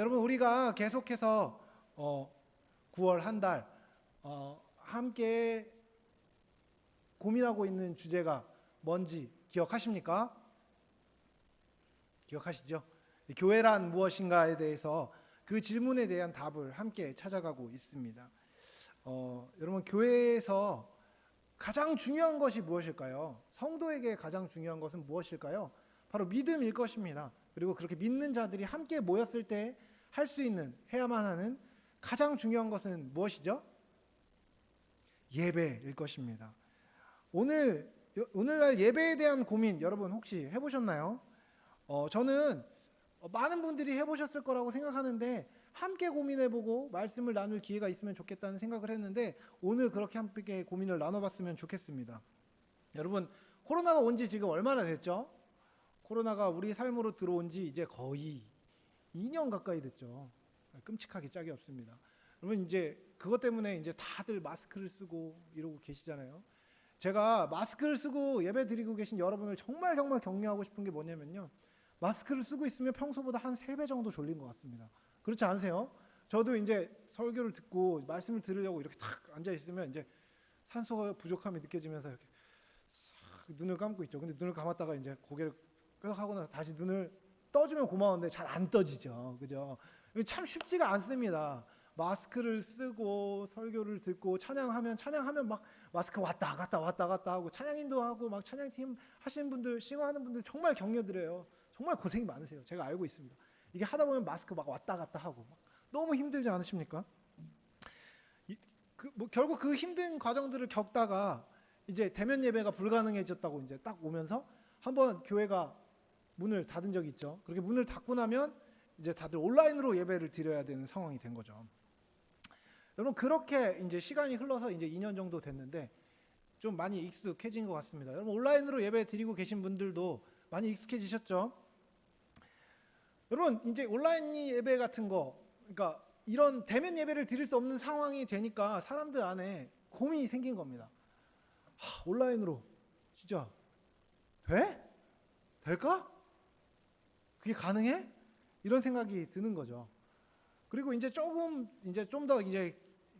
여러분 우리가 계속해서 9월 한 달 함께 고민하고 있는 주제가 뭔지 기억하십니까? 기억하시죠? 교회란 무엇인가에 대해서 그 질문에 대한 답을 함께 찾아가고 있습니다. 여러분 교회에서 가장 중요한 것이 무엇일까요? 성도에게 가장 중요한 것은 무엇일까요? 바로 믿음일 것입니다. 그리고 그렇게 믿는 자들이 함께 모였을 때 할 수 있는, 해야만 하는 가장 중요한 것은 무엇이죠? 예배일 것입니다. 오늘날 예배에 대한 고민 여러분 혹시 해보셨나요? 저는 많은 분들이 해보셨을 거라고 생각하는데 함께 고민해보고 말씀을 나눌 기회가 있으면 좋겠다는 생각을 했는데 오늘 그렇게 함께 고민을 나눠봤으면 좋겠습니다. 여러분 코로나가 온 지 지금 얼마나 됐죠? 코로나가 우리 삶으로 들어온 지 이제 거의 2년 가까이 됐죠. 끔찍하게 짝이 없습니다. 여러분 이제 그것 때문에 이제 다들 마스크를 쓰고 이러고 계시잖아요. 제가 마스크를 쓰고 예배 드리고 계신 여러분을 정말 격려하고 싶은 게 뭐냐면요. 마스크를 쓰고 있으면 평소보다 한 3배 정도 졸린 것 같습니다. 그렇지 않으세요? 저도 이제 설교를 듣고 말씀을 들으려고 이렇게 탁 앉아 있으면 이제 산소가 부족함이 느껴지면서 이렇게 싹 눈을 감고 있죠. 근데 눈을 감았다가 이제 고개를 끄덕 하고 나서 다시 눈을 떠주면 고마운데 잘 안 떠지죠. 그죠? 참 쉽지가 않습니다. 마스크를 쓰고 설교를 듣고 찬양하면 막 마스크 왔다 갔다 하고 찬양인도 하고 막 찬양팀 하시는 분들, 싱어하는 분들 정말 격려드려요. 정말 고생이 많으세요. 제가 알고 있습니다. 이게 하다 보면 마스크 막 왔다 갔다 하고 막 너무 힘들지 않으십니까? 결국 그 힘든 과정들을 겪다가 이제 대면 예배가 불가능해졌다고 이제 딱 오면서 한번 교회가 문을 닫은 적이 있죠. 그렇게 문을 닫고 나면 이제 다들 온라인으로 예배를 드려야 되는 상황이 된 거죠. 여러분 그렇게 이제 시간이 흘러서 이제 2년 정도 됐는데 좀 많이 익숙해진 것 같습니다. 여러분 온라인으로 예배 드리고 계신 분들도 많이 익숙해지셨죠? 여러분 이제 온라인 예배 같은 거, 그러니까 이런 대면 예배를 드릴 수 없는 상황이 되니까 사람들 안에 고민이 생긴 겁니다. 온라인으로 진짜 돼? 될까? 그게 가능해? 이런 생각이 드는 거죠. 그리고 이제 좀 더 이제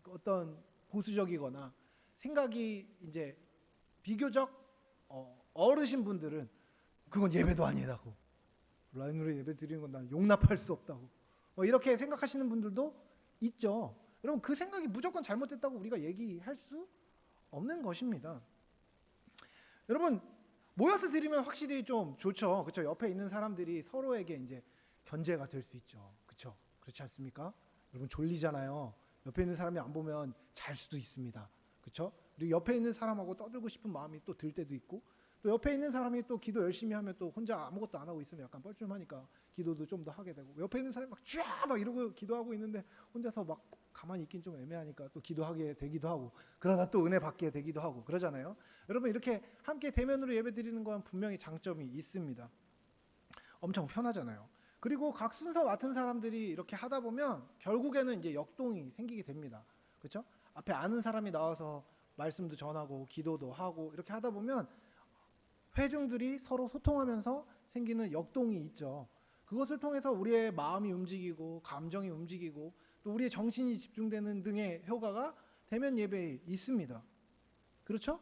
어떤 보수적이거나 생각이 이제 비교적 어르신 분들은 그건 예배도 아니라고, 온라인으로 예배 드리는 건 난 용납할 수 없다고 이렇게 생각하시는 분들도 있죠. 여러분 그 생각이 무조건 잘못됐다고 우리가 얘기할 수 없는 것입니다. 여러분 모여서 드리면 확실히 좀 좋죠. 그렇죠? 옆에 있는 사람들이 서로에게 이제 견제가 될 수 있죠. 그렇죠? 그렇지 않습니까? 여러분 졸리잖아요. 옆에 있는 사람이 안 보면 잘 수도 있습니다. 그렇죠? 그리고 옆에 있는 사람하고 떠들고 싶은 마음이 또 들 때도 있고, 또 옆에 있는 사람이 또 기도 열심히 하면 또 혼자 아무것도 안 하고 있으면 약간 뻘쭘하니까 기도도 좀 더 하게 되고, 옆에 있는 사람이 막 이러고 기도하고 있는데 혼자서 막 가만히 있긴 좀 애매하니까 또 기도하게 되기도 하고, 그러다 또 은혜 받게 되기도 하고 그러잖아요. 여러분 이렇게 함께 대면으로 예배 드리는 건 분명히 장점이 있습니다. 엄청 편하잖아요. 그리고 각 순서 맡은 사람들이 이렇게 하다 보면 결국에는 이제 역동이 생기게 됩니다. 그렇죠? 앞에 아는 사람이 나와서 말씀도 전하고 기도도 하고 이렇게 하다 보면 회중들이 서로 소통하면서 생기는 역동이 있죠. 그것을 통해서 우리의 마음이 움직이고 감정이 움직이고 또 우리의 정신이 집중되는 등의 효과가 대면 예배에 있습니다. 그렇죠?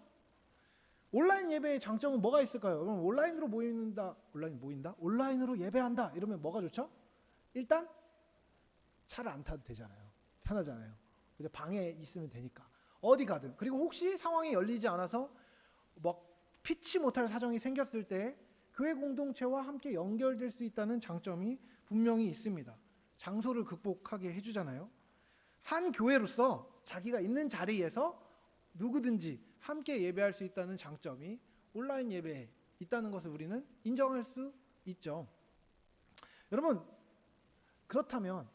온라인 예배의 장점은 뭐가 있을까요? 그럼 온라인으로 온라인으로 예배한다 이러면 뭐가 좋죠? 일단 차를 안 타도 되잖아요. 편하잖아요. 그래서 방에 있으면 되니까 어디 가든. 그리고 혹시 상황이 열리지 않아서 막 피치 못할 사정이 생겼을 때 교회 공동체와 함께 연결될 수 있다는 장점이 분명히 있습니다. 장소를 극복하게 해주잖아요. 한 교회로서 자기가 있는 자리에서 누구든지 함께 예배할 수 있다는 장점이 온라인 예배에 있다는 것을 우리는 인정할 수 있죠. 여러분 그렇다면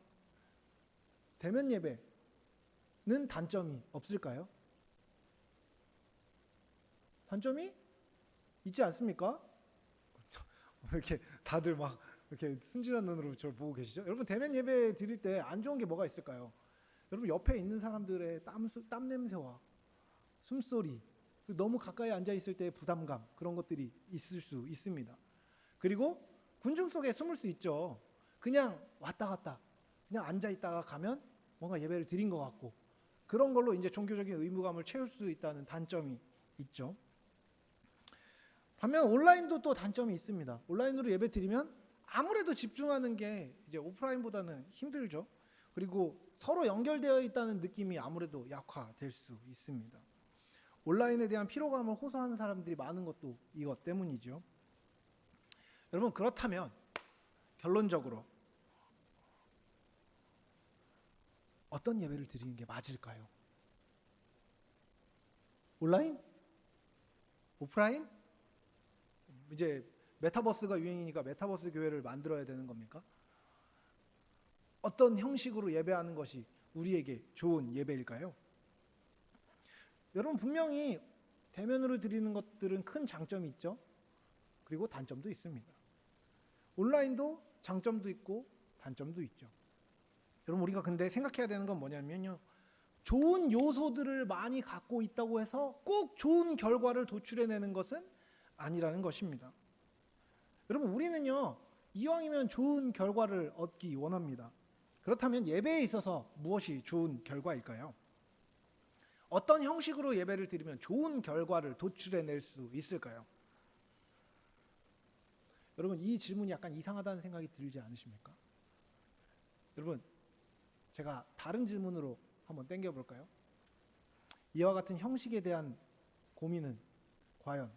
대면 예배는 단점이 없을까요? 단점이 있지 않습니까? 왜 이렇게 다들 막 이렇게 순진한 눈으로 저를 보고 계시죠? 여러분 대면 예배 드릴 때 안 좋은 게 뭐가 있을까요? 여러분 옆에 있는 사람들의 땀 냄새와 숨소리, 너무 가까이 앉아 있을 때의 부담감, 그런 것들이 있을 수 있습니다. 그리고 군중 속에 숨을 수 있죠. 그냥 왔다 갔다 그냥 앉아 있다가 가면 뭔가 예배를 드린 것 같고 그런 걸로 이제 종교적인 의무감을 채울 수 있다는 단점이 있죠. 반면 온라인도 또 단점이 있습니다. 온라인으로 예배 드리면 아무래도 집중하는 게 이제 오프라인보다는 힘들죠. 그리고 서로 연결되어 있다는 느낌이 아무래도 약화될 수 있습니다. 온라인에 대한 피로감을 호소하는 사람들이 많은 것도 이것 때문이죠. 여러분, 그렇다면 결론적으로 어떤 예배를 드리는 게 맞을까요? 온라인? 오프라인? 이제 메타버스가 유행이니까 메타버스 교회를 만들어야 되는 겁니까? 어떤 형식으로 예배하는 것이 우리에게 좋은 예배일까요? 여러분, 분명히 대면으로 드리는 것들은 큰 장점이 있죠. 그리고 단점도 있습니다. 온라인도 장점도 있고 단점도 있죠. 여러분, 우리가 근데 생각해야 되는 건 뭐냐면요, 좋은 요소들을 많이 갖고 있다고 해서 꼭 좋은 결과를 도출해내는 것은 아니라는 것입니다. 여러분, 우리는요, 이왕이면 좋은 결과를 얻기 원합니다. 그렇다면 예배에 있어서 무엇이 좋은 결과일까요? 어떤 형식으로 예배를 드리면 좋은 결과를 도출해낼 수 있을까요? 여러분, 이 질문이 약간 이상하다는 생각이 들지 않으십니까? 여러분, 제가 다른 질문으로 한번 땡겨볼까요? 이와 같은 형식에 대한 고민은 과연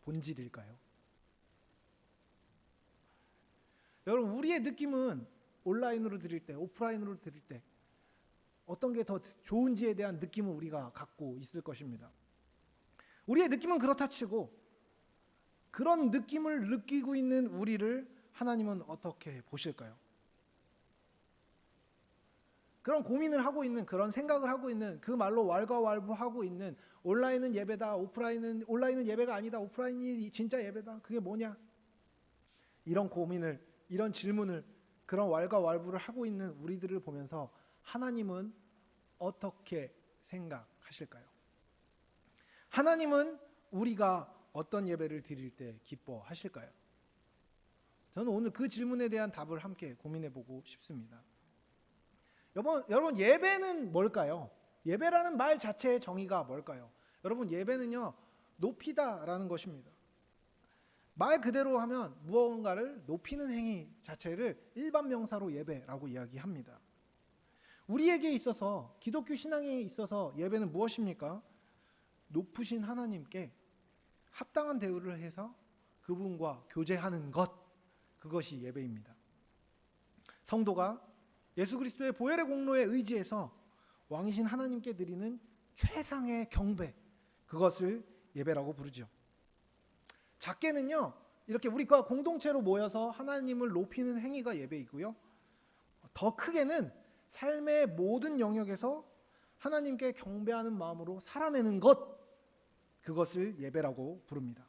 본질일까요? 여러분, 우리의 느낌은 온라인으로 드릴 때, 오프라인으로 드릴 때 어떤 게 더 좋은지에 대한 느낌을 우리가 갖고 있을 것입니다. 우리의 느낌은 그렇다 치고 그런 느낌을 느끼고 있는 우리를 하나님은 어떻게 보실까요? 그런 고민을 하고 있는, 그런 생각을 하고 있는, 그 말로 왈가왈부하고 있는, 온라인은 예배다, 온라인은 예배가 아니다, 오프라인이 진짜 예배다, 그게 뭐냐? 이런 고민을, 이런 질문을, 그런 왈가왈부를 하고 있는 우리들을 보면서 하나님은 어떻게 생각하실까요? 하나님은 우리가 어떤 예배를 드릴 때 기뻐하실까요? 저는 오늘 그 질문에 대한 답을 함께 고민해보고 싶습니다. 여러분, 예배는 뭘까요? 예배라는 말 자체의 정의가 뭘까요? 여러분, 예배는요, 높이다라는 것입니다. 말 그대로 하면 무언가를 높이는 행위 자체를 일반 명사로 예배라고 이야기합니다. 우리에게 있어서, 기독교 신앙에 있어서 예배는 무엇입니까? 높으신 하나님께 합당한 대우를 해서 그분과 교제하는 것, 그것이 예배입니다. 성도가 예수 그리스도의 보혈의 공로에 의지해서 왕이신 하나님께 드리는 최상의 경배, 그것을 예배라고 부르죠. 작게는요, 이렇게 우리가 공동체로 모여서 하나님을 높이는 행위가 예배이고요, 더 크게는 삶의 모든 영역에서 하나님께 경배하는 마음으로 살아내는 것, 그것을 예배라고 부릅니다.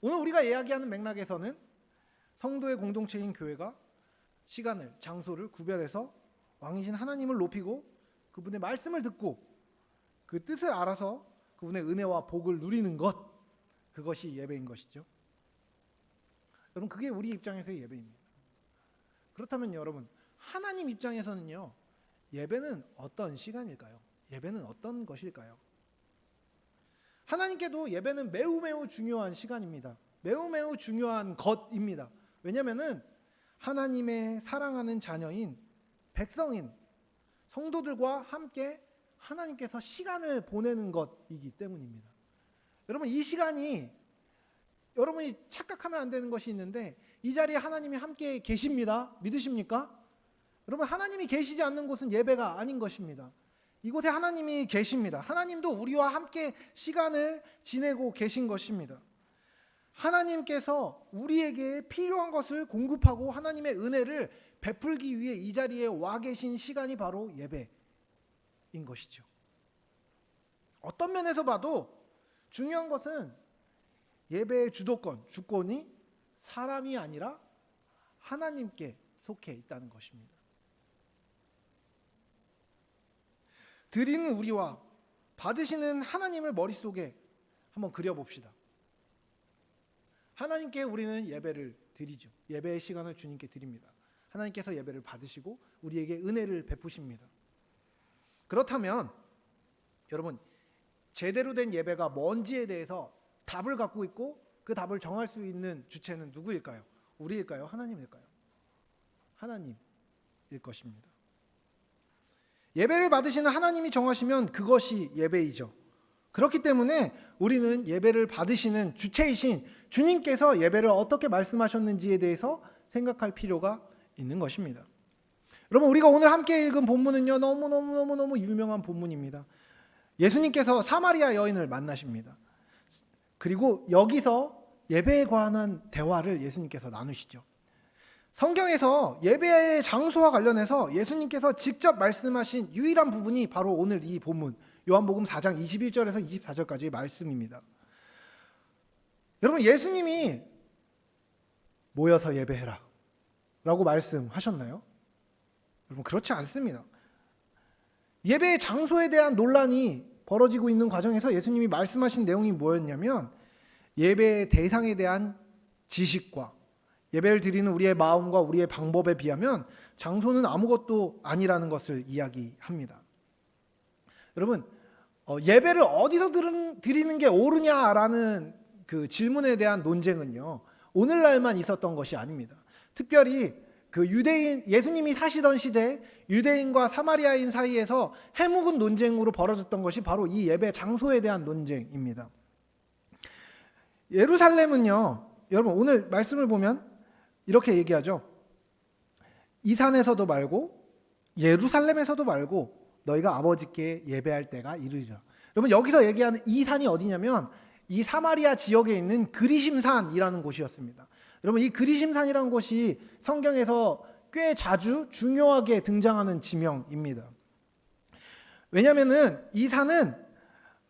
오늘 우리가 이야기하는 맥락에서는 성도의 공동체인 교회가 시간을, 장소를 구별해서 왕이신 하나님을 높이고 그분의 말씀을 듣고 그 뜻을 알아서 그분의 은혜와 복을 누리는 것, 그것이 예배인 것이죠. 여러분, 그게 우리 입장에서의 예배입니다. 그렇다면 여러분, 하나님 입장에서는요, 예배는 어떤 시간일까요? 예배는 어떤 것일까요? 하나님께도 예배는 매우 매우 중요한 시간입니다. 매우 매우 중요한 것입니다. 왜냐하면은 하나님의 사랑하는 자녀인 백성인 성도들과 함께 하나님께서 시간을 보내는 것이기 때문입니다. 여러분, 이 시간이, 여러분이 착각하면 안 되는 것이 있는데, 이 자리에 하나님이 함께 계십니다. 믿으십니까? 여러분, 하나님이 계시지 않는 곳은 예배가 아닌 것입니다. 이곳에 하나님이 계십니다. 하나님도 우리와 함께 시간을 지내고 계신 것입니다. 하나님께서 우리에게 필요한 것을 공급하고 하나님의 은혜를 베풀기 위해 이 자리에 와 계신 시간이 바로 예배인 것이죠. 어떤 면에서 봐도 중요한 것은 예배의 주권이 사람이 아니라 하나님께 속해 있다는 것입니다. 드리는 우리와 받으시는 하나님을 머릿속에 한번 그려봅시다. 하나님께 우리는 예배를 드리죠. 예배의 시간을 주님께 드립니다. 하나님께서 예배를 받으시고 우리에게 은혜를 베푸십니다. 그렇다면 여러분, 제대로 된 예배가 뭔지에 대해서 답을 갖고 있고 그 답을 정할 수 있는 주체는 누구일까요? 우리일까요? 하나님일까요? 하나님일 것입니다. 예배를 받으시는 하나님이 정하시면 그것이 예배이죠. 그렇기 때문에 우리는 예배를 받으시는 주체이신 주님께서 예배를 어떻게 말씀하셨는지에 대해서 생각할 필요가 있는 것입니다. 여러분, 우리가 오늘 함께 읽은 본문은요, 너무 유명한 본문입니다. 예수님께서 사마리아 여인을 만나십니다. 그리고 여기서 예배에 관한 대화를 예수님께서 나누시죠. 성경에서 예배의 장소와 관련해서 예수님께서 직접 말씀하신 유일한 부분이 바로 오늘 이 본문 요한복음 4장 21절에서 24절까지의 말씀입니다. 여러분, 예수님이 모여서 예배해라 라고 말씀하셨나요? 여러분, 그렇지 않습니다. 예배의 장소에 대한 논란이 벌어지고 있는 과정에서 예수님이 말씀하신 내용이 뭐였냐면, 예배의 대상에 대한 지식과 예배를 드리는 우리의 마음과 우리의 방법에 비하면 장소는 아무것도 아니라는 것을 이야기합니다. 여러분, 예배를 어디서 드리는 게 옳으냐라는 그 질문에 대한 논쟁은요, 오늘날만 있었던 것이 아닙니다. 특별히 그 예수님이 사시던 시대 유대인과 사마리아인 사이에서 해묵은 논쟁으로 벌어졌던 것이 바로 이 예배 장소에 대한 논쟁입니다. 예루살렘은요, 여러분 오늘 말씀을 보면 이렇게 얘기하죠. 이 산에서도 말고 예루살렘에서도 말고 너희가 아버지께 예배할 때가 이르리라. 여러분, 여기서 얘기하는 이 산이 어디냐면 이 사마리아 지역에 있는 그리심산이라는 곳이었습니다. 여러분, 이 그리심산이라는 곳이 성경에서 꽤 자주 중요하게 등장하는 지명입니다. 왜냐하면 이 산은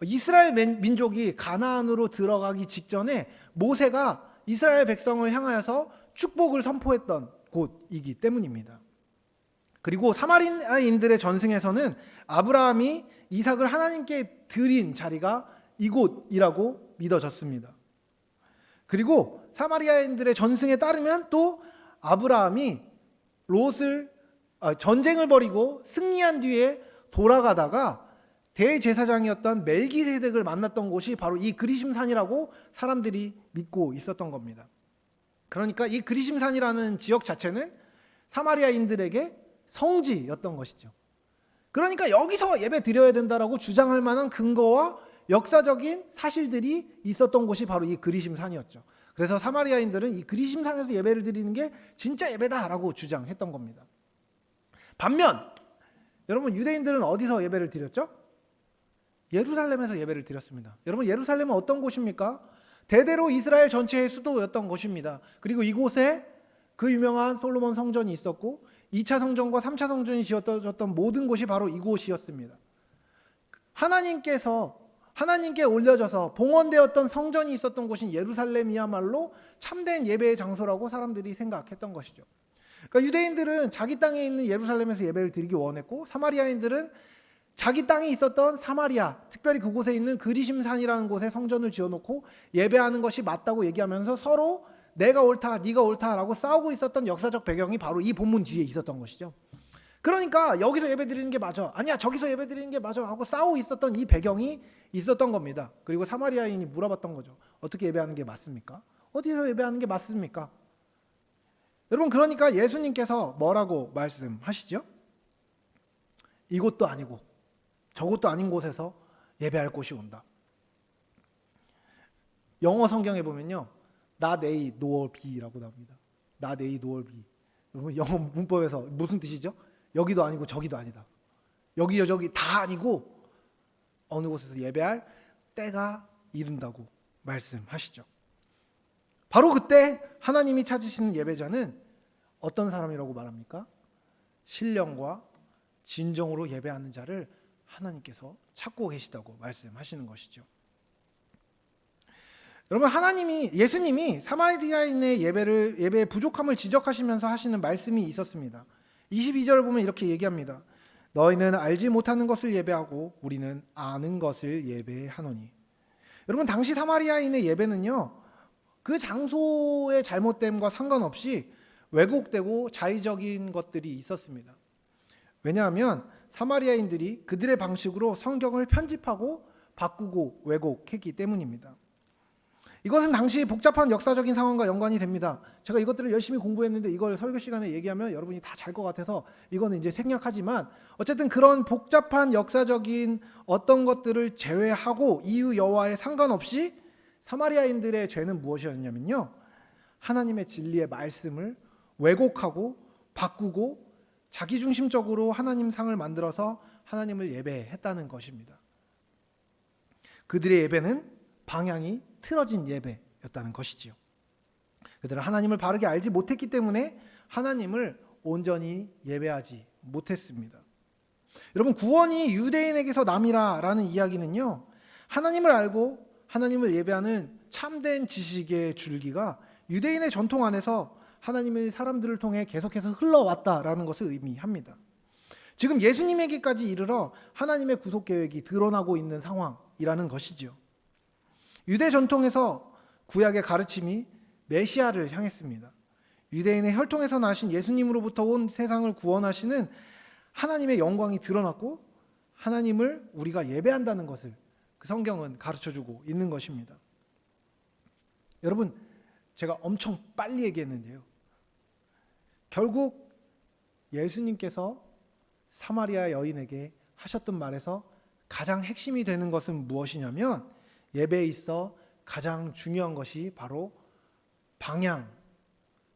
이스라엘 민족이 가나안으로 들어가기 직전에 모세가 이스라엘 백성을 향하여서 축복을 선포했던 곳이기 때문입니다. 그리고 사마리아인들의 전승에서는 아브라함이 이삭을 하나님께 드린 자리가 이곳이라고 믿어졌습니다. 그리고 사마리아인들의 전승에 따르면 또 아브라함이 전쟁을 벌이고 승리한 뒤에 돌아가다가 대제사장이었던 멜기세덱을 만났던 곳이 바로 이 그리심산이라고 사람들이 믿고 있었던 겁니다. 그러니까 이 그리심산이라는 지역 자체는 사마리아인들에게 성지였던 것이죠. 그러니까 여기서 예배 드려야 된다라고 주장할 만한 근거와 역사적인 사실들이 있었던 곳이 바로 이 그리심산이었죠. 그래서 사마리아인들은 이 그리심산에서 예배를 드리는 게 진짜 예배다라고 주장했던 겁니다. 반면 여러분, 유대인들은 어디서 예배를 드렸죠? 예루살렘에서 예배를 드렸습니다. 여러분, 예루살렘은 어떤 곳입니까? 대대로 이스라엘 전체의 수도였던 곳입니다. 그리고 이곳에 그 유명한 솔로몬 성전이 있었고 2차 성전과 3차 성전이 지어졌던 모든 곳이 바로 이곳이었습니다. 하나님께 올려져서 봉헌되었던 성전이 있었던 곳인 예루살렘이야말로 참된 예배의 장소라고 사람들이 생각했던 것이죠. 그러니까 유대인들은 자기 땅에 있는 예루살렘에서 예배를 드리기 원했고, 사마리아인들은 자기 땅에 있었던 사마리아, 특별히 그곳에 있는 그리심산이라는 곳에 성전을 지어놓고 예배하는 것이 맞다고 얘기하면서 서로 내가 옳다, 네가 옳다라고 싸우고 있었던 역사적 배경이 바로 이 본문 뒤에 있었던 것이죠. 그러니까 여기서 예배드리는 게 맞아, 아니야 저기서 예배드리는 게 맞아 하고 싸우고 있었던 이 배경이 있었던 겁니다. 그리고 사마리아인이 물어봤던 거죠. 어떻게 예배하는 게 맞습니까? 어디서 예배하는 게 맞습니까? 여러분, 그러니까 예수님께서 뭐라고 말씀하시죠? 이곳도 아니고 저곳도 아닌 곳에서 예배할 곳이 온다. 영어 성경에 보면요, not A nor B라고 나옵니다. not A nor B. 여러분, 영어 문법에서 무슨 뜻이죠? 여기도 아니고 저기도 아니다. 여기 저기 다 아니고 어느 곳에서 예배할 때가 이른다고 말씀하시죠. 바로 그때 하나님이 찾으시는 예배자는 어떤 사람이라고 말합니까? 신령과 진정으로 예배하는 자를 하나님께서 찾고 계시다고 말씀하시는 것이죠. 여러분, 예수님이 사마리아인의 예배의 부족함을 지적하시면서 하시는 말씀이 있었습니다. 22절 보면 이렇게 얘기합니다. 너희는 알지 못하는 것을 예배하고 우리는 아는 것을 예배하노니. 여러분, 당시 사마리아인의 예배는요, 그 장소의 잘못됨과 상관없이 왜곡되고 자의적인 것들이 있었습니다. 왜냐하면 사마리아인들이 그들의 방식으로 성경을 편집하고 바꾸고 왜곡했기 때문입니다. 이것은 당시 복잡한 역사적인 상황과 연관이 됩니다. 제가 이것들을 열심히 공부했는데 이걸 설교 시간에 얘기하면 여러분이 다 잘 것 같아서 이거는 이제 생략하지만, 어쨌든 그런 복잡한 역사적인 어떤 것들을 제외하고 이유 여하에 상관없이 사마리아인들의 죄는 무엇이었냐면요, 하나님의 진리의 말씀을 왜곡하고 바꾸고 자기중심적으로 하나님 상을 만들어서 하나님을 예배했다는 것입니다. 그들의 예배는 방향이 틀어진 예배였다는 것이지요. 그들은 하나님을 바르게 알지 못했기 때문에 하나님을 온전히 예배하지 못했습니다. 여러분, 구원이 유대인에게서 남이라라는 이야기는요, 하나님을 알고 하나님을 예배하는 참된 지식의 줄기가 유대인의 전통 안에서 하나님의 사람들을 통해 계속해서 흘러왔다라는 것을 의미합니다. 지금 예수님에게까지 이르러 하나님의 구속 계획이 드러나고 있는 상황이라는 것이죠. 유대 전통에서 구약의 가르침이 메시아를 향했습니다. 유대인의 혈통에서 나신 예수님으로부터 온 세상을 구원하시는 하나님의 영광이 드러났고 하나님을 우리가 예배한다는 것을 그 성경은 가르쳐주고 있는 것입니다. 여러분, 제가 엄청 빨리 얘기했는데요, 결국 예수님께서 사마리아 여인에게 하셨던 말에서 가장 핵심이 되는 것은 무엇이냐면, 예배에 있어 가장 중요한 것이 바로 방향,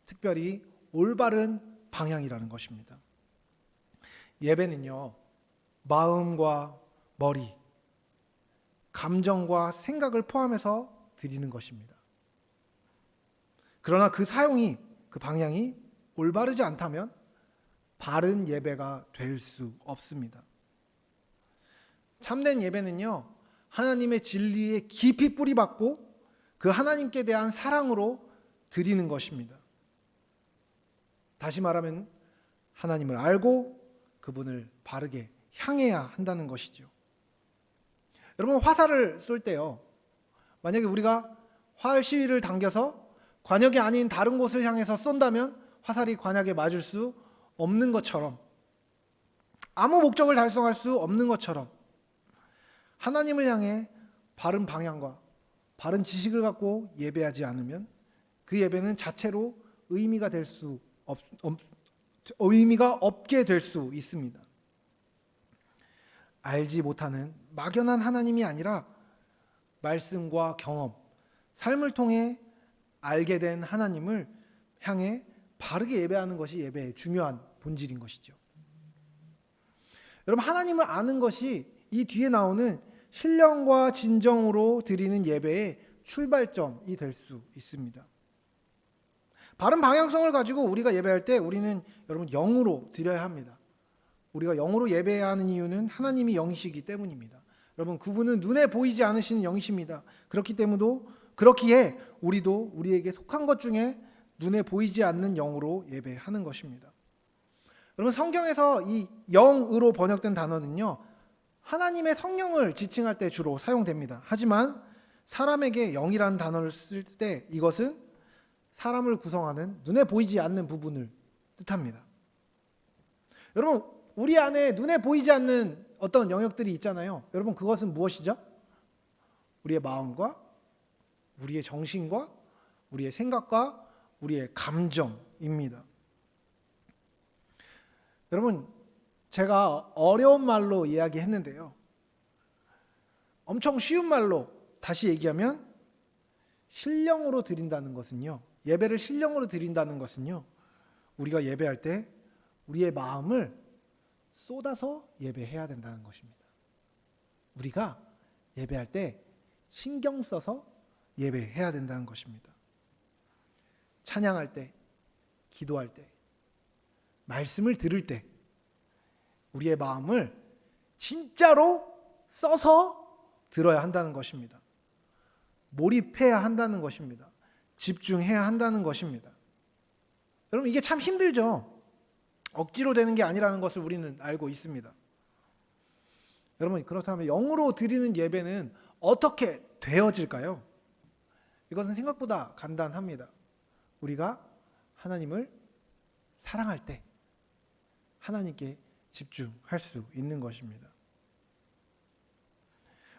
특별히 올바른 방향이라는 것입니다. 예배는요, 마음과 머리, 감정과 생각을 포함해서 드리는 것입니다. 그러나 그 사용이, 그 방향이 올바르지 않다면 바른 예배가 될 수 없습니다. 참된 예배는요, 하나님의 진리에 깊이 뿌리박고 그 하나님께 대한 사랑으로 드리는 것입니다. 다시 말하면 하나님을 알고 그분을 바르게 향해야 한다는 것이죠. 여러분, 화살을 쏠 때요, 만약에 우리가 활 시위를 당겨서 관역이 아닌 다른 곳을 향해서 쏜다면 화살이 관역에 맞을 수 없는 것처럼, 아무 목적을 달성할 수 없는 것처럼, 하나님을 향해 바른 방향과 바른 지식을 갖고 예배하지 않으면 그 예배는 자체로 의미가 없게 될 수 있습니다. 알지 못하는 막연한 하나님이 아니라 말씀과 경험, 삶을 통해 알게 된 하나님을 향해 바르게 예배하는 것이 예배의 중요한 본질인 것이죠. 여러분, 하나님을 아는 것이 이 뒤에 나오는 신령과 진정으로 드리는 예배의 출발점이 될 수 있습니다. 바른 방향성을 가지고 우리가 예배할 때 우리는 여러분 영으로 드려야 합니다. 우리가 영으로 예배해야 하는 이유는 하나님이 영이시기 때문입니다. 여러분, 그분은 눈에 보이지 않으시는 영이십니다. 그렇기에 우리도 우리에게 속한 것 중에 눈에 보이지 않는 영으로 예배하는 것입니다. 여러분, 성경에서 이 영으로 번역된 단어는요, 하나님의 성령을 지칭할 때 주로 사용됩니다. 하지만 사람에게 영이라는 단어를 쓸 때 이것은 사람을 구성하는 눈에 보이지 않는 부분을 뜻합니다. 여러분, 우리 안에 눈에 보이지 않는 어떤 영역들이 있잖아요. 여러분, 그것은 무엇이죠? 우리의 마음과 우리의 정신과 우리의 생각과 우리의 감정입니다. 여러분, 제가 어려운 말로 이야기했는데요, 엄청 쉬운 말로 다시 얘기하면 신령으로 드린다는 것은요, 예배를 신령으로 드린다는 것은요, 우리가 예배할 때 우리의 마음을 쏟아서 예배해야 된다는 것입니다. 우리가 예배할 때 신경 써서 예배해야 된다는 것입니다. 찬양할 때, 기도할 때, 말씀을 들을 때 우리의 마음을 진짜로 써서 들어야 한다는 것입니다. 몰입해야 한다는 것입니다. 집중해야 한다는 것입니다. 여러분, 이게 참 힘들죠. 억지로 되는 게 아니라는 것을 우리는 알고 있습니다. 여러분, 그렇다면 영으로 드리는 예배는 어떻게 되어질까요? 이것은 생각보다 간단합니다. 우리가 하나님을 사랑할 때 하나님께 집중할 수 있는 것입니다.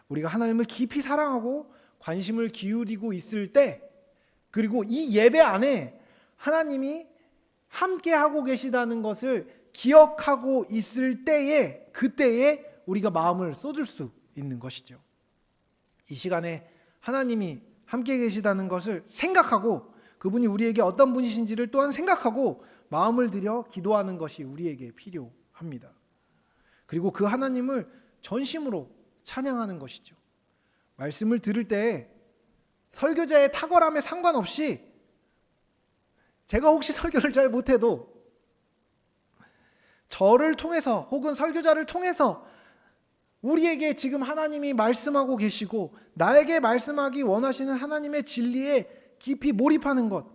우리가 하나님을 깊이 사랑하고 관심을 기울이고 있을 때, 그리고 이 예배 안에 하나님이 함께하고 계시다는 것을 기억하고 있을 때에, 그때에 우리가 마음을 쏟을 수 있는 것이죠. 이 시간에 하나님이 함께 계시다는 것을 생각하고, 그분이 우리에게 어떤 분이신지를 또한 생각하고 마음을 들여 기도하는 것이 우리에게 필요합니다. 그리고 그 하나님을 전심으로 찬양하는 것이죠. 말씀을 들을 때 설교자의 탁월함에 상관없이, 제가 혹시 설교를 잘 못해도 저를 통해서 혹은 설교자를 통해서 우리에게 지금 하나님이 말씀하고 계시고 나에게 말씀하기 원하시는 하나님의 진리에 깊이 몰입하는 것,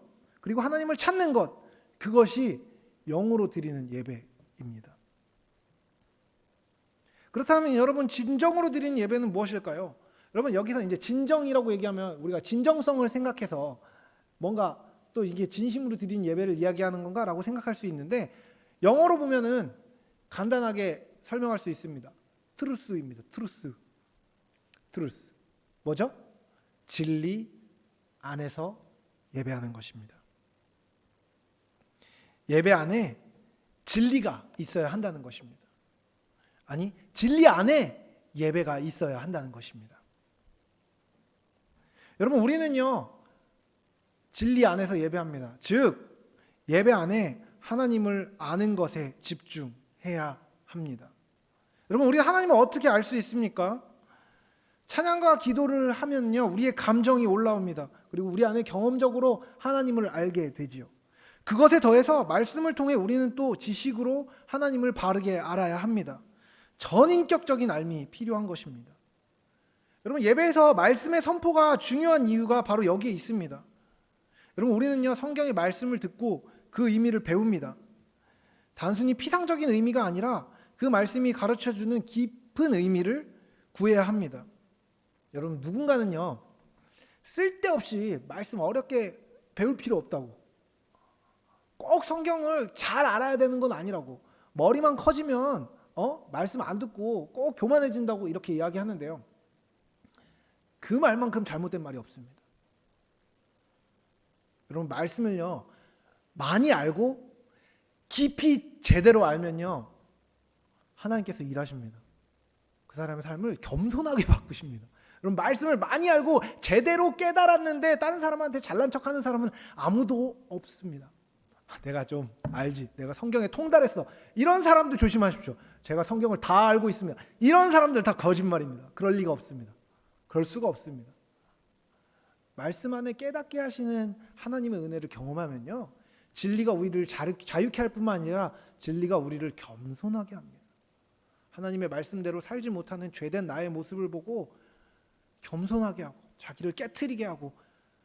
그리고 하나님을 찾는 것, 그것이 영으로 드리는 예배입니다. 그렇다면 여러분, 진정으로 드리는 예배는 무엇일까요? 여러분, 여기서 이제 진정이라고 얘기하면 우리가 진정성을 생각해서 뭔가 또 이게 진심으로 드린 예배를 이야기하는 건가라고 생각할 수 있는데, 영어로 보면은 간단하게 설명할 수 있습니다. 트루스입니다. 트루스. 뭐죠? 진리 안에서 예배하는 것입니다. 예배 안에 진리가 있어야 한다는 것입니다. 아니, 진리 안에 예배가 있어야 한다는 것입니다. 여러분, 우리는요, 진리 안에서 예배합니다. 즉, 예배 안에 하나님을 아는 것에 집중해야 합니다. 여러분, 우리가 하나님을 어떻게 알 수 있습니까? 찬양과 기도를 하면요, 우리의 감정이 올라옵니다. 그리고 우리 안에 경험적으로 하나님을 알게 되지요. 그것에 더해서 말씀을 통해 우리는 또 지식으로 하나님을 바르게 알아야 합니다. 전인격적인 알미 필요한 것입니다. 여러분, 예배에서 말씀의 선포가 중요한 이유가 바로 여기에 있습니다. 여러분, 우리는요, 성경의 말씀을 듣고 그 의미를 배웁니다. 단순히 피상적인 의미가 아니라 그 말씀이 가르쳐주는 깊은 의미를 구해야 합니다. 여러분, 누군가는요, 쓸데없이 말씀 어렵게 배울 필요 없다고, 꼭 성경을 잘 알아야 되는 건 아니라고, 머리만 커지면 말씀 안 듣고 꼭 교만해진다고 이렇게 이야기하는데요, 그 말만큼 잘못된 말이 없습니다. 여러분, 말씀을요, 많이 알고 깊이 제대로 알면요, 하나님께서 일하십니다. 그 사람의 삶을 겸손하게 바꾸십니다. 여러분, 말씀을 많이 알고 제대로 깨달았는데 다른 사람한테 잘난 척하는 사람은 아무도 없습니다. 내가 좀 알지, 내가 성경에 통달했어, 이런 사람들 조심하십시오. 제가 성경을 다 알고 있습니다, 이런 사람들 다 거짓말입니다. 그럴 리가 없습니다. 그럴 수가 없습니다. 말씀 안에 깨닫게 하시는 하나님의 은혜를 경험하면요, 진리가 우리를 자유케 할 뿐만 아니라 진리가 우리를 겸손하게 합니다. 하나님의 말씀대로 살지 못하는 죄된 나의 모습을 보고 겸손하게 하고 자기를 깨트리게 하고,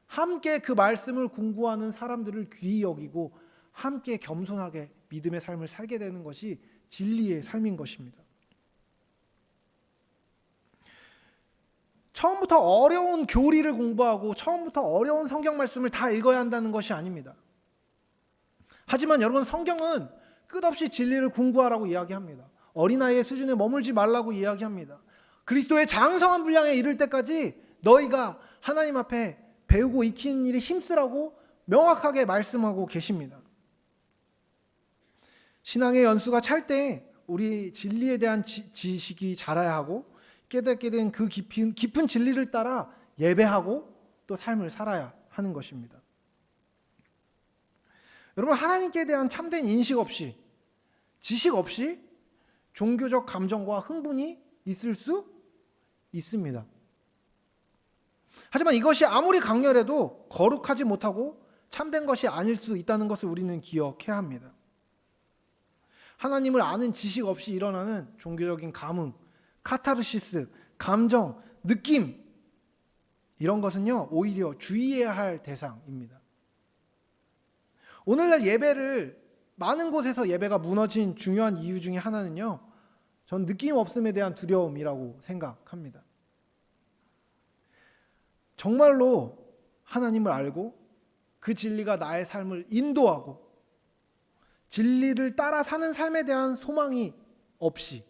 함께 그 말씀을 공부하는 사람들을 귀히 여기고 함께 겸손하게 믿음의 삶을 살게 되는 것이 진리의 삶인 것입니다. 처음부터 어려운 교리를 공부하고 처음부터 어려운 성경 말씀을 다 읽어야 한다는 것이 아닙니다. 하지만 여러분, 성경은 끝없이 진리를 공부하라고 이야기합니다. 어린아이의 수준에 머물지 말라고 이야기합니다. 그리스도의 장성한 분량에 이를 때까지 너희가 하나님 앞에 배우고 익히는 일에 힘쓰라고 명확하게 말씀하고 계십니다. 신앙의 연수가 찰 때 우리 진리에 대한 지식이 자라야 하고, 깨닫게 된 그 깊은 진리를 따라 예배하고 또 삶을 살아야 하는 것입니다. 여러분, 하나님께 대한 참된 인식 없이, 지식 없이 종교적 감정과 흥분이 있을 수 있습니다. 하지만 이것이 아무리 강렬해도 거룩하지 못하고 참된 것이 아닐 수 있다는 것을 우리는 기억해야 합니다. 하나님을 아는 지식 없이 일어나는 종교적인 감흥, 카타르시스, 감정, 느낌, 이런 것은요, 오히려 주의해야 할 대상입니다. 오늘날 예배를, 많은 곳에서 예배가 무너진 중요한 이유 중에 하나는요, 전 느낌 없음에 대한 두려움이라고 생각합니다. 정말로 하나님을 알고 그 진리가 나의 삶을 인도하고 진리를 따라 사는 삶에 대한 소망이 없이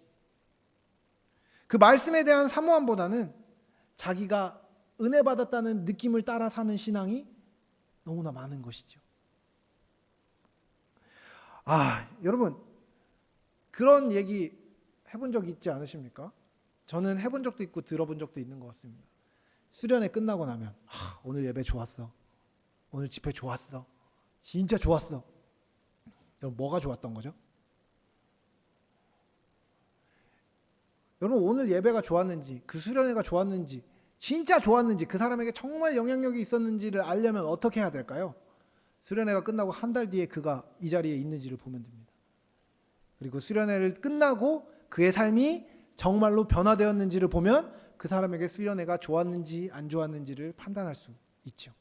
그 말씀에 대한 사모함보다는 자기가 은혜 받았다는 느낌을 따라 사는 신앙이 너무나 많은 것이죠. 여러분 그런 얘기 해본 적 있지 않으십니까? 저는 해본 적도 있고 들어본 적도 있는 것 같습니다. 수련회 끝나고 나면 오늘 예배 좋았어. 오늘 집회 좋았어. 진짜 좋았어. 여러분 뭐가 좋았던 거죠? 여러분 오늘 예배가 좋았는지 그 수련회가 좋았는지 진짜 좋았는지 그 사람에게 정말 영향력이 있었는지를 알려면 어떻게 해야 될까요? 수련회가 끝나고 한 달 뒤에 그가 이 자리에 있는지를 보면 됩니다. 그리고 수련회를 끝나고 그의 삶이 정말로 변화되었는지를 보면 그 사람에게 수련회가 좋았는지 안 좋았는지를 판단할 수 있죠.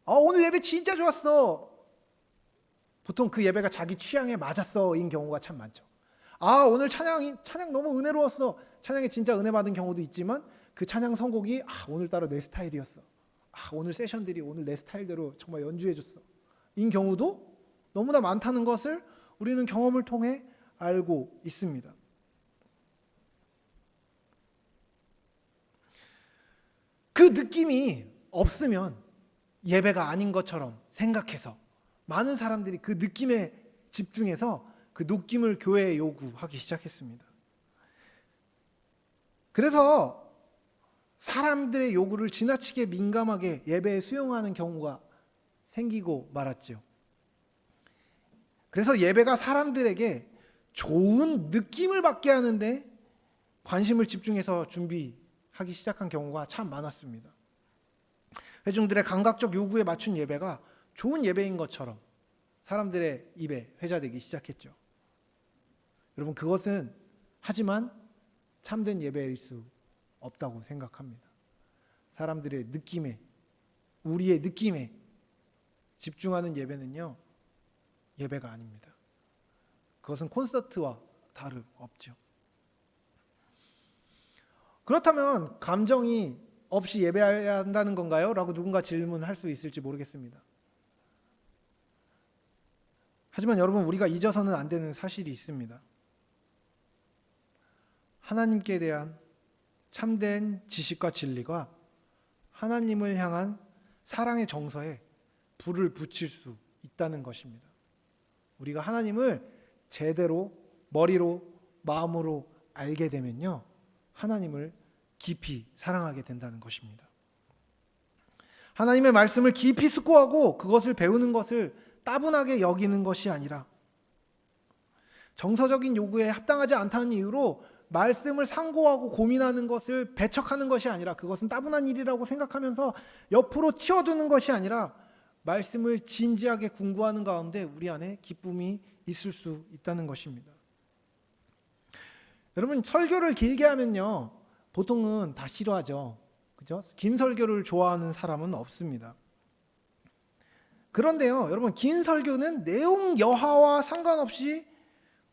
오늘 예배 진짜 좋았어. 보통 그 예배가 자기 취향에 맞았어인 경우가 참 많죠. 오늘 찬양 너무 은혜로웠어. 찬양에 진짜 은혜 받은 경우도 있지만 그 찬양 선곡이 오늘따라 내 스타일이었어. 오늘 세션들이 오늘 내 스타일대로 정말 연주해줬어. 인 경우도 너무나 많다는 것을 우리는 경험을 통해 알고 있습니다. 그 느낌이 없으면 예배가 아닌 것처럼 생각해서 많은 사람들이 그 느낌에 집중해서 그 느낌을 교회에 요구하기 시작했습니다. 그래서 사람들의 요구를 지나치게 민감하게 예배에 수용하는 경우가 생기고 말았죠. 그래서 예배가 사람들에게 좋은 느낌을 받게 하는데 관심을 집중해서 준비하기 시작한 경우가 참 많았습니다. 회중들의 감각적 요구에 맞춘 예배가 좋은 예배인 것처럼 사람들의 입에 회자되기 시작했죠. 여러분 그것은 하지만 참된 예배일 수 없다고 생각합니다. 사람들의 느낌에 우리의 느낌에 집중하는 예배는요 예배가 아닙니다. 그것은 콘서트와 다름없죠. 그렇다면 감정이 없이 예배해야 한다는 건가요? 라고 누군가 질문할 수 있을지 모르겠습니다. 하지만 여러분 우리가 잊어서는 안 되는 사실이 있습니다. 하나님께 대한 참된 지식과 진리가 하나님을 향한 사랑의 정서에 불을 붙일 수 있다는 것입니다. 우리가 하나님을 제대로 머리로 마음으로 알게 되면요 하나님을 깊이 사랑하게 된다는 것입니다. 하나님의 말씀을 깊이 숙고하고 그것을 배우는 것을 따분하게 여기는 것이 아니라 정서적인 요구에 합당하지 않다는 이유로 말씀을 상고하고 고민하는 것을 배척하는 것이 아니라 그것은 따분한 일이라고 생각하면서 옆으로 치워두는 것이 아니라 말씀을 진지하게 궁구하는 가운데 우리 안에 기쁨이 있을 수 있다는 것입니다. 여러분 설교를 길게 하면요 보통은 다 싫어하죠. 그죠? 긴 설교를 좋아하는 사람은 없습니다. 그런데요 여러분 긴 설교는 내용 여하와 상관없이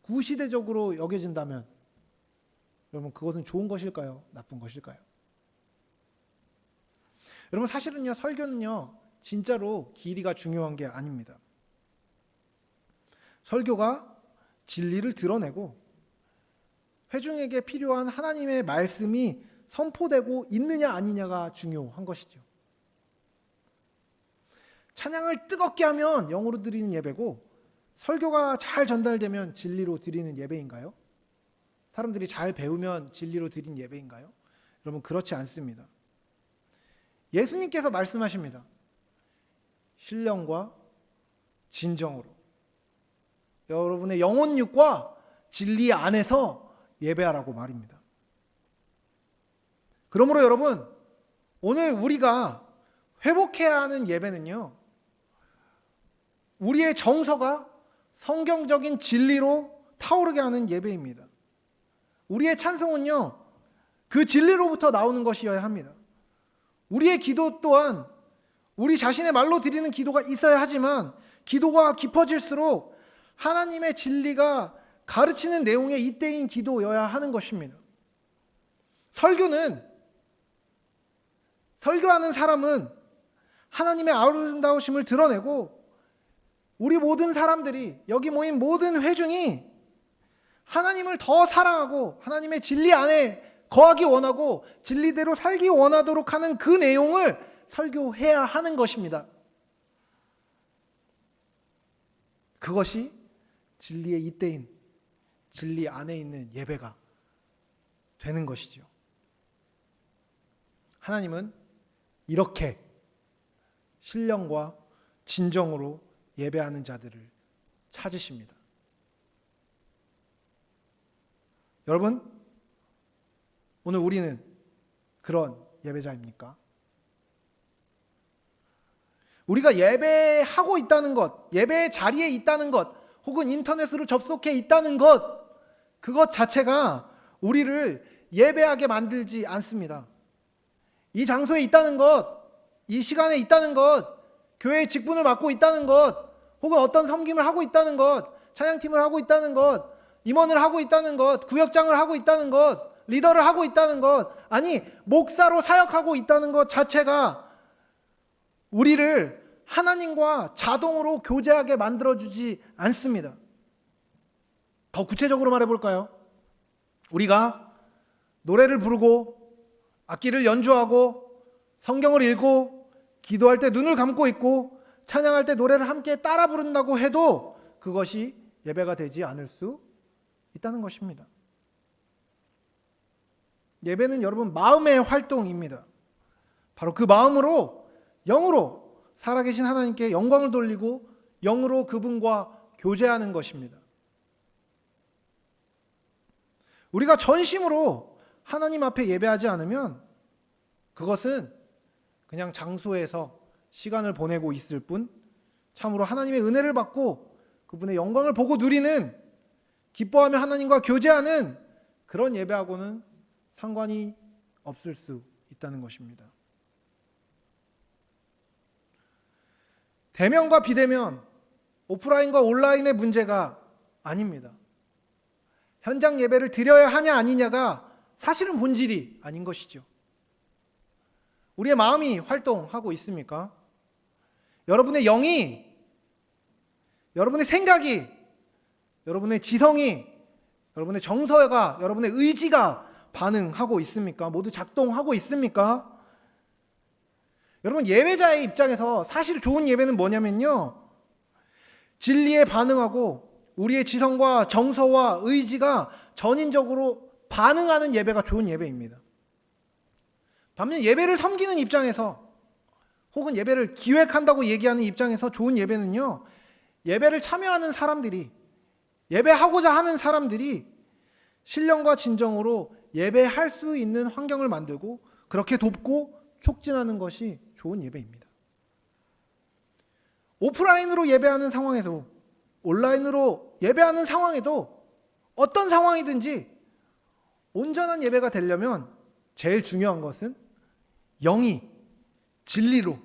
구시대적으로 여겨진다면 여러분 그것은 좋은 것일까요? 나쁜 것일까요? 여러분 사실은요 설교는요 진짜로 길이가 중요한 게 아닙니다. 설교가 진리를 드러내고 회중에게 필요한 하나님의 말씀이 선포되고 있느냐 아니냐가 중요한 것이죠. 찬양을 뜨겁게 하면 영으로 드리는 예배고 설교가 잘 전달되면 진리로 드리는 예배인가요? 사람들이 잘 배우면 진리로 드린 예배인가요? 여러분 그렇지 않습니다. 예수님께서 말씀하십니다. 신령과 진정으로 여러분의 영혼육과 진리 안에서 예배하라고 말입니다. 그러므로 여러분 오늘 우리가 회복해야 하는 예배는요 우리의 정서가 성경적인 진리로 타오르게 하는 예배입니다. 우리의 찬송은요 그 진리로부터 나오는 것이어야 합니다. 우리의 기도 또한 우리 자신의 말로 드리는 기도가 있어야 하지만 기도가 깊어질수록 하나님의 진리가 가르치는 내용의 이때인 기도여야 하는 것입니다. 설교하는 사람은 하나님의 아름다우심을 드러내고 우리 모든 사람들이, 여기 모인 모든 회중이 하나님을 더 사랑하고 하나님의 진리 안에 거하기 원하고 진리대로 살기 원하도록 하는 그 내용을 설교해야 하는 것입니다. 그것이 진리의 잇대인 진리 안에 있는 예배가 되는 것이죠. 하나님은 이렇게 신령과 진정으로 예배하는 자들을 찾으십니다. 여러분, 오늘 우리는 그런 예배자입니까? 우리가 예배하고 있다는 것, 예배의 자리에 있다는 것, 혹은 인터넷으로 접속해 있다는 것, 그것 자체가 우리를 예배하게 만들지 않습니다. 이 장소에 있다는 것, 이 시간에 있다는 것, 교회의 직분을 맡고 있다는 것, 혹은 어떤 섬김을 하고 있다는 것, 찬양팀을 하고 있다는 것, 임원을 하고 있다는 것, 구역장을 하고 있다는 것, 리더를 하고 있다는 것, 아니 목사로 사역하고 있다는 것 자체가 우리를 하나님과 자동으로 교제하게 만들어주지 않습니다. 더 구체적으로 말해볼까요? 우리가 노래를 부르고 악기를 연주하고 성경을 읽고 기도할 때 눈을 감고 있고 찬양할 때 노래를 함께 따라 부른다고 해도 그것이 예배가 되지 않을 수 있다는 것입니다. 예배는 여러분 마음의 활동입니다. 바로 그 마음으로 영으로 살아계신 하나님께 영광을 돌리고 영으로 그분과 교제하는 것입니다. 우리가 전심으로 하나님 앞에 예배하지 않으면 그것은 그냥 장소에서 시간을 보내고 있을 뿐, 참으로 하나님의 은혜를 받고 그분의 영광을 보고 누리는, 기뻐하며 하나님과 교제하는 그런 예배하고는 상관이 없을 수 있다는 것입니다. 대면과 비대면, 오프라인과 온라인의 문제가 아닙니다. 현장 예배를 드려야 하냐 아니냐가 사실은 본질이 아닌 것이죠. 우리의 마음이 활동하고 있습니까? 여러분의 영이, 여러분의 생각이, 여러분의 지성이, 여러분의 정서가, 여러분의 의지가 반응하고 있습니까? 모두 작동하고 있습니까? 여러분, 예배자의 입장에서 사실 좋은 예배는 뭐냐면요, 진리에 반응하고 우리의 지성과 정서와 의지가 전인적으로 반응하는 예배가 좋은 예배입니다. 반면 예배를 섬기는 입장에서, 혹은 예배를 기획한다고 얘기하는 입장에서 좋은 예배는요, 예배를 참여하는 사람들이, 예배하고자 하는 사람들이 신령과 진정으로 예배할 수 있는 환경을 만들고 그렇게 돕고 촉진하는 것이 좋은 예배입니다. 오프라인으로 예배하는 상황에서, 온라인으로 예배하는 상황에도 어떤 상황이든지 온전한 예배가 되려면 제일 중요한 것은 영이 진리로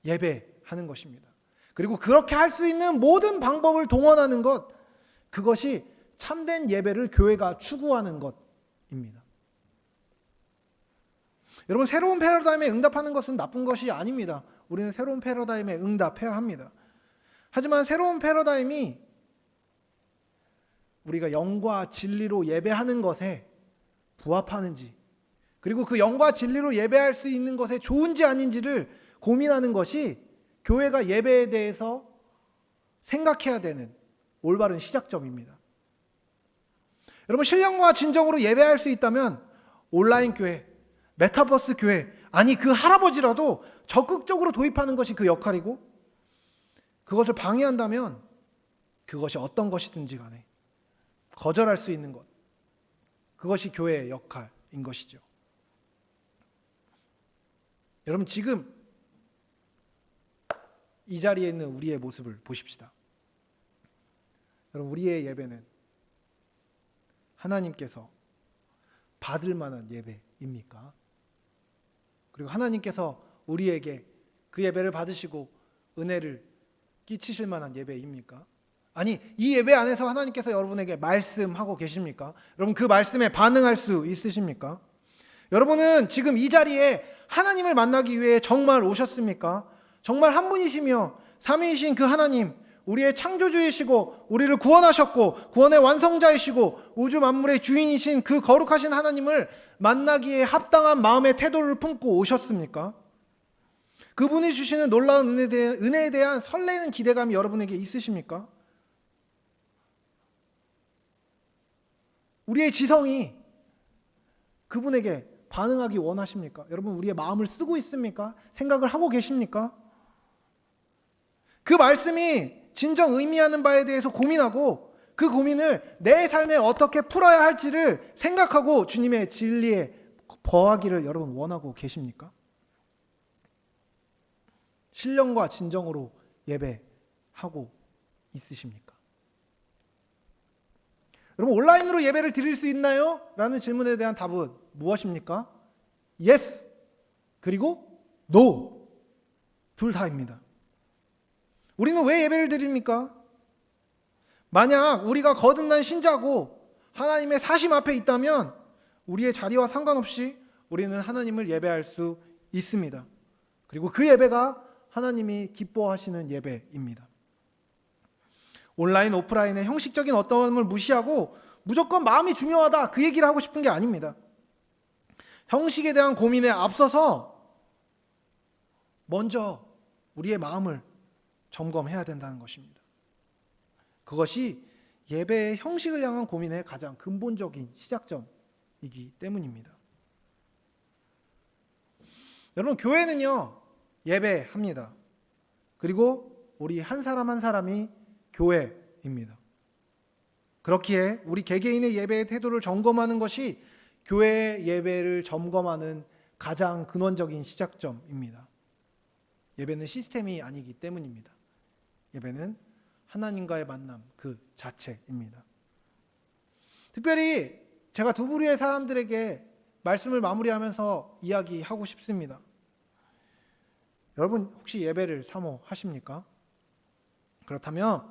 예배하는 것입니다. 그리고 그렇게 할 수 있는 모든 방법을 동원하는 것, 그것이 참된 예배를 교회가 추구하는 것입니다. 여러분, 새로운 패러다임에 응답하는 것은 나쁜 것이 아닙니다. 우리는 새로운 패러다임에 응답해야 합니다. 하지만 새로운 패러다임이 우리가 영과 진리로 예배하는 것에 부합하는지, 그리고 그 영과 진리로 예배할 수 있는 것에 좋은지 아닌지를 고민하는 것이 교회가 예배에 대해서 생각해야 되는 올바른 시작점입니다. 여러분, 신령과 진정으로 예배할 수 있다면 온라인 교회, 메타버스 교회, 아니 그 할아버지라도 적극적으로 도입하는 것이 그 역할이고, 그것을 방해한다면 그것이 어떤 것이든지 간에 거절할 수 있는 것, 그것이 교회의 역할인 것이죠. 여러분, 지금 이 자리에 있는 우리의 모습을 보십시다. 여러분, 우리의 예배는 하나님께서 받을 만한 예배입니까? 그리고 하나님께서 우리에게 그 예배를 받으시고 은혜를 끼치실 만한 예배입니까? 아니, 이 예배 안에서 하나님께서 여러분에게 말씀하고 계십니까? 여러분, 그 말씀에 반응할 수 있으십니까? 여러분은 지금 이 자리에 하나님을 만나기 위해 정말 오셨습니까? 정말 한 분이시며 삼위이신 그 하나님, 우리의 창조주이시고 우리를 구원하셨고 구원의 완성자이시고 우주 만물의 주인이신 그 거룩하신 하나님을 만나기에 합당한 마음의 태도를 품고 오셨습니까? 그분이 주시는 놀라운 은혜에 대한 설레는 기대감이 여러분에게 있으십니까? 우리의 지성이 그분에게 반응하기 원하십니까? 여러분, 우리의 마음을 쓰고 있습니까? 생각을 하고 계십니까? 그 말씀이 진정 의미하는 바에 대해서 고민하고 그 고민을 내 삶에 어떻게 풀어야 할지를 생각하고 주님의 진리에 거하기를 여러분 원하고 계십니까? 신령과 진정으로 예배하고 있으십니까? 여러분, 온라인으로 예배를 드릴 수 있나요? 라는 질문에 대한 답은 무엇입니까? Yes, 그리고 No, 둘 다입니다. 우리는 왜 예배를 드립니까? 만약 우리가 거듭난 신자고 하나님의 사심 앞에 있다면 우리의 자리와 상관없이 우리는 하나님을 예배할 수 있습니다. 그리고 그 예배가 하나님이 기뻐하시는 예배입니다. 온라인, 오프라인의 형식적인 어떠함을 무시하고 무조건 마음이 중요하다, 그 얘기를 하고 싶은 게 아닙니다. 형식에 대한 고민에 앞서서 먼저 우리의 마음을 점검해야 된다는 것입니다. 그것이 예배의 형식을 향한 고민의 가장 근본적인 시작점이기 때문입니다. 여러분, 교회는요, 예배합니다. 그리고 우리 한 사람 한 사람이 교회입니다. 그렇기에 우리 개개인의 예배의 태도를 점검하는 것이 교회의 예배를 점검하는 가장 근원적인 시작점입니다. 예배는 시스템이 아니기 때문입니다. 예배는 하나님과의 만남 그 자체입니다. 특별히 제가 두 부류의 사람들에게 말씀을 마무리하면서 이야기하고 싶습니다. 여러분, 혹시 예배를 사모하십니까? 그렇다면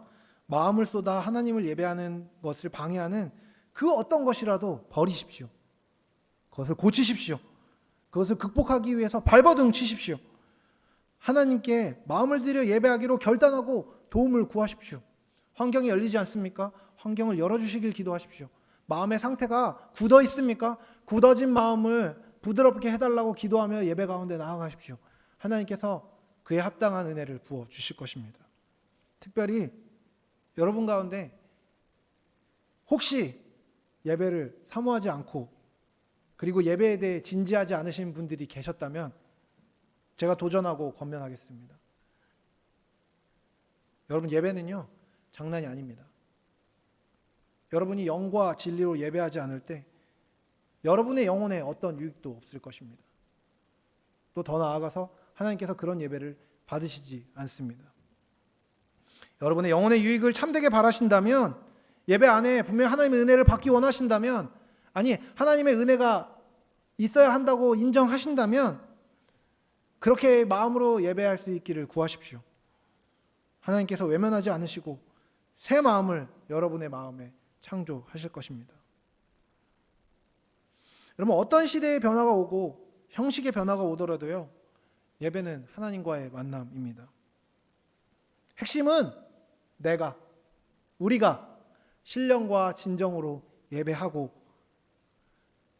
마음을 쏟아 하나님을 예배하는 것을 방해하는 그 어떤 것이라도 버리십시오. 그것을 고치십시오. 그것을 극복하기 위해서 발버둥 치십시오. 하나님께 마음을 들여 예배하기로 결단하고 도움을 구하십시오. 환경이 열리지 않습니까? 환경을 열어주시길 기도하십시오. 마음의 상태가 굳어 있습니까? 굳어진 마음을 부드럽게 해달라고 기도하며 예배 가운데 나아가십시오. 하나님께서 그에 합당한 은혜를 부어주실 것입니다. 특별히 여러분 가운데 혹시 예배를 사모하지 않고 그리고 예배에 대해 진지하지 않으신 분들이 계셨다면 제가 도전하고 권면하겠습니다. 여러분, 예배는요, 장난이 아닙니다. 여러분이 영과 진리로 예배하지 않을 때 여러분의 영혼에 어떤 유익도 없을 것입니다. 또 더 나아가서 하나님께서 그런 예배를 받으시지 않습니다. 여러분의 영혼의 유익을 참되게 바라신다면, 예배 안에 분명 하나님의 은혜를 받기 원하신다면, 아니 하나님의 은혜가 있어야 한다고 인정하신다면 그렇게 마음으로 예배할 수 있기를 구하십시오. 하나님께서 외면하지 않으시고 새 마음을 여러분의 마음에 창조하실 것입니다. 여러분, 어떤 시대의 변화가 오고 형식의 변화가 오더라도요, 예배는 하나님과의 만남입니다. 핵심은 우리가 신령과 진정으로 예배하고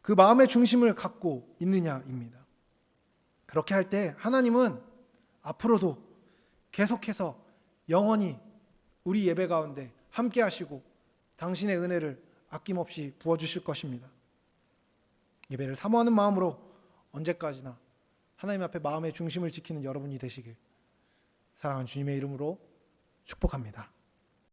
그 마음의 중심을 갖고 있느냐입니다. 그렇게 할 때 하나님은 앞으로도 계속해서 영원히 우리 예배 가운데 함께 하시고 당신의 은혜를 아낌없이 부어주실 것입니다. 예배를 사모하는 마음으로 언제까지나 하나님 앞에 마음의 중심을 지키는 여러분이 되시길 사랑하는 주님의 이름으로 축복합니다.